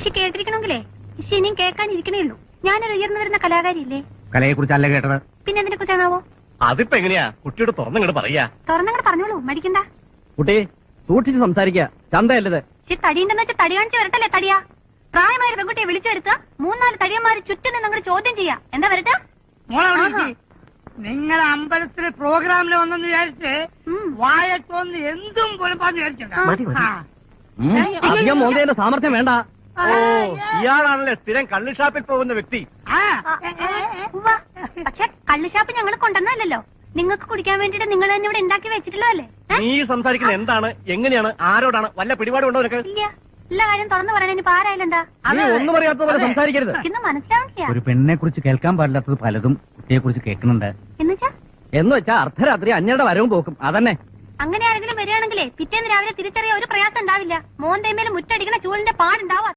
ഇഷി കേട്ടിരിക്കണമെങ്കിലേ ഇഷി ഇനിയും കേൾക്കാനിരിക്കണേ ഉള്ളൂ. ഞാനൊരു ഉയർന്നു വരുന്ന കലാകാരിയില്ലേ? കലയെ കുറിച്ചല്ല കേട്ടത്. പിന്നെ എന്തിനെ കുറിച്ചാണാവോ? അതിപ്പോ എങ്ങനെയാ കുട്ടിയോട് തുറന്നങ്ങോട്ട് പറയാ? തുറന്നങ്ങോട്ട് പറഞ്ഞോളൂ, മടിക്കണ്ട. കുട്ടി സൂക്ഷിച്ച് സംസാരിക്ക, ചന്തയല്ലത്. ഇഷി തടിയുണ്ടെന്ന് വെച്ചാൽ തടി കാണിച്ച് വരട്ടല്ലേ തടിയാ? പ്രായമായ പെൺകുട്ടിയെ വിളിച്ചു വരുത്തുക, 3-4 തടിയന്മാര് ചുറ്റും നിന്ന് അങ്ങോട്ട് ചോദ്യം ചെയ്യാ. എന്താ വരട്ടെ? നിങ്ങളെ അമ്പലത്തിലെ പ്രോഗ്രാമിൽ വന്നെന്ന് വിചാരിച്ച് വായത്തോന്ന് എന്തും കൊലപ്പാന്ന് വിചാരിച്ചിട്ടുണ്ടോ? അധികം മോന്തേന്റെ സാമർത്ഥ്യം വേണ്ട. ഓ, ഇയാളാണല്ലേ സ്ഥിരം കള്ളുഷാപ്പിൽ പോകുന്ന വ്യക്തി. പക്ഷെ കള്ളുഷാപ്പ് ഞങ്ങൾ കൊണ്ടുവന്നല്ലോ, നിങ്ങൾക്ക് കുടിക്കാൻ വേണ്ടിട്ട് നിങ്ങൾ തന്നെ ഇവിടെ ഉണ്ടാക്കി വെച്ചിട്ടില്ലോ അല്ലേ? നീ സംസാരിക്കുന്നത് എന്താണ്, എങ്ങനെയാണ്, ആരോടാണ്, വല്ല പിടിപാടുണ്ടോ നിനക്ക്? ഇല്ല, എല്ലാ കാര്യം തുറന്നു പറയണ ഇനി ആരായാലും എന്താ? നീ ഒന്നും അറിയാത്ത പോലെ സംസാരിക്കരുത്. ഇന്ന് മനസ്സിലാവില്ല. ഒരു പെണ്ണിനെ കുറിച്ച് കേൾക്കാൻ പാടില്ലാത്തത് പലതും കുട്ടിയെ കുറിച്ച് കേൾക്കുന്നുണ്ട്. എന്ന് വെച്ചാ അർദ്ധരാത്രി അഞ്ഞയുടെ വരവും പോക്കും അതന്നെ. അങ്ങനെ ആരെങ്കിലും വരികയാണെങ്കിലേ പിറ്റേന്ന് രാവിലെ തിരിച്ചറിയാൻ ഒരു പ്രയാസം ഉണ്ടാവില്ല. മോന്തേമേലും മുറ്റടിക്കണ ചൂലിന്റെ പാടുണ്ടാവും.